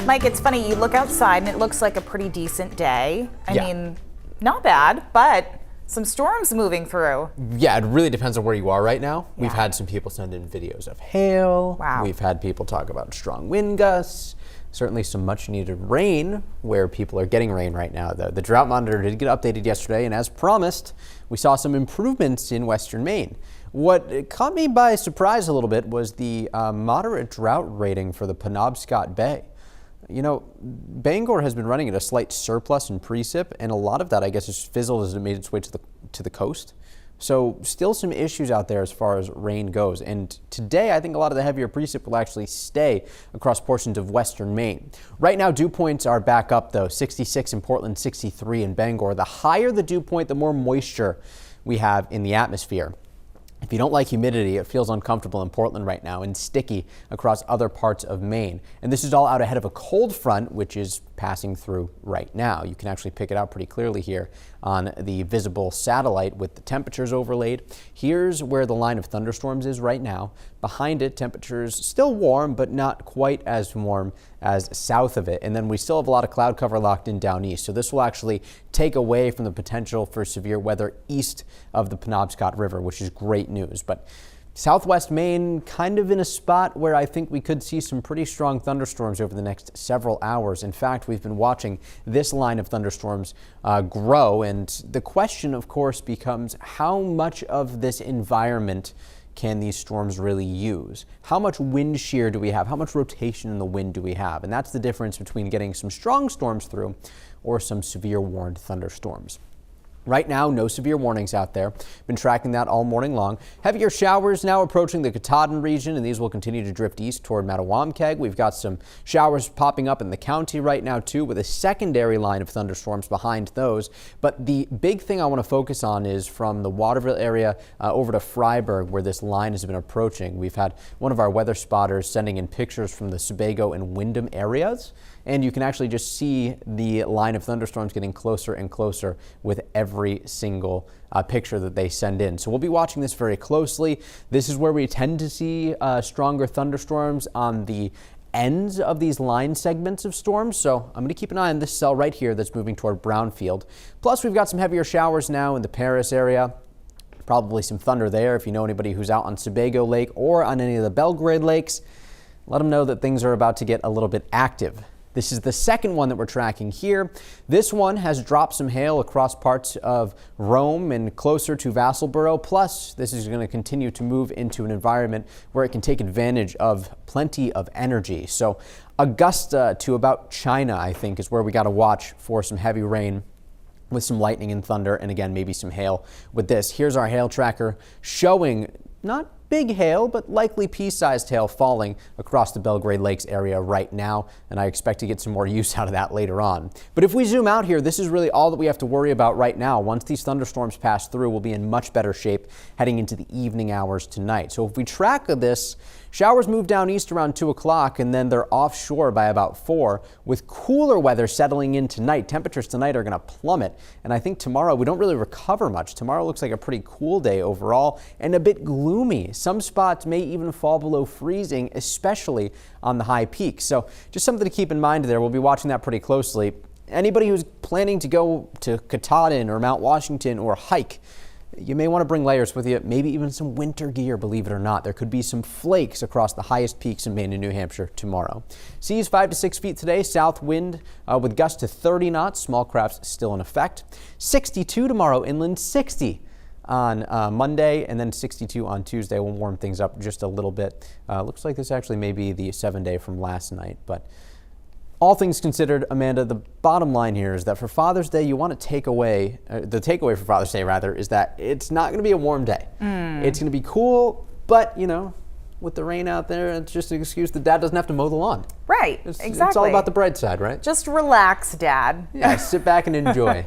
Mike, it's funny, you look outside and it looks like a pretty decent day. I Yeah. mean, not bad, but some storms moving through. Yeah, it really depends on where you are right now. Yeah. We've had some people send in videos of hail. Wow. We've had people talk about strong wind gusts. Certainly some much needed rain where people are getting rain right now. The drought monitor did get updated yesterday, and as promised, we saw some improvements in western Maine. What caught me by surprise a little bit was the moderate drought rating for the Penobscot Bay. You know, Bangor has been running at a slight surplus in precip, and a lot of that, I guess, has fizzled as it made its way to the coast. So still some issues out there as far as rain goes. And today, I think a lot of the heavier precip will actually stay across portions of western Maine. Right now, dew points are back up, though. 66 in Portland, 63 in Bangor. The higher the dew point, the more moisture we have in the atmosphere. If you don't like humidity, it feels uncomfortable in Portland right now and sticky across other parts of Maine. And this is all out ahead of a cold front, which is passing through right now. You can actually pick it out pretty clearly here on the visible satellite with the temperatures overlaid. Here's where the line of thunderstorms is right now. Behind it, temperatures still warm, but not quite as warm as south of it. And then we still have a lot of cloud cover locked in down east. So this will actually take away from the potential for severe weather east of the Penobscot River, which is great news. But southwest Maine, kind of in a spot where I think we could see some pretty strong thunderstorms over the next several hours. In fact, we've been watching this line of thunderstorms grow. And the question, of course, becomes how much of this environment can these storms really use? How much wind shear do we have? How much rotation in the wind do we have? And that's the difference between getting some strong storms through or some severe warned thunderstorms. Right now, no severe warnings out there. Been tracking that all morning long. Heavier showers now approaching the Katahdin region, and these will continue to drift east toward Mattawamkeag. We've got some showers popping up in the county right now, too, with a secondary line of thunderstorms behind those. But the big thing I want to focus on is from the Waterville area over to Freiburg, where this line has been approaching. We've had one of our weather spotters sending in pictures from the Sebago and Windham areas, and you can actually just see the line of thunderstorms getting closer and closer with every single picture that they send in. So we'll be watching this very closely. This is where we tend to see stronger thunderstorms on the ends of these line segments of storms. So I'm going to keep an eye on this cell right here that's moving toward Brownfield. Plus, we've got some heavier showers now in the Paris area. Probably some thunder there. If you know anybody who's out on Sebago Lake or on any of the Belgrade lakes, let them know that things are about to get a little bit active. This is the second one that we're tracking here. This one has dropped some hail across parts of Rome and closer to Vassalboro. Plus, this is going to continue to move into an environment where it can take advantage of plenty of energy. So Augusta to about China, I think, is where we got to watch for some heavy rain with some lightning and thunder, and again, maybe some hail with this. Here's our hail tracker showing not big hail, but likely pea-sized hail falling across the Belgrade Lakes area right now, and I expect to get some more use out of that later on. But if we zoom out here, this is really all that we have to worry about right now. Once these thunderstorms pass through, we'll be in much better shape heading into the evening hours tonight. So if we track this, showers move down east around 2 o'clock, and then they're offshore by about 4, with cooler weather settling in tonight. Temperatures tonight are going to plummet, and I think tomorrow we don't really recover much. Tomorrow looks like a pretty cool day overall and a bit gloomy. Some spots may even fall below freezing, especially on the high peaks. So just something to keep in mind there. We'll be watching that pretty closely. Anybody who's planning to go to Katahdin or Mount Washington or hike, you may want to bring layers with you, maybe even some winter gear, believe it or not. There could be some flakes across the highest peaks in Maine and New Hampshire tomorrow. Seas 5 to 6 feet today, south wind with gusts to 30 knots, small crafts still in effect. 62 tomorrow, inland 60 on Monday, and then 62 on Tuesday. We'll warm things up just a little bit. Looks like this actually may be the 7-day from last night, but all things considered, Amanda, the bottom line here is that for Father's Day, you want to take away, the takeaway for Father's Day, rather, is that it's not going to be a warm day. It's going to be cool, but, you know, with the rain out there, it's just an excuse that Dad doesn't have to mow the lawn. Right, exactly. It's all about the bright side, right? Just relax, Dad. Yeah, sit back and enjoy.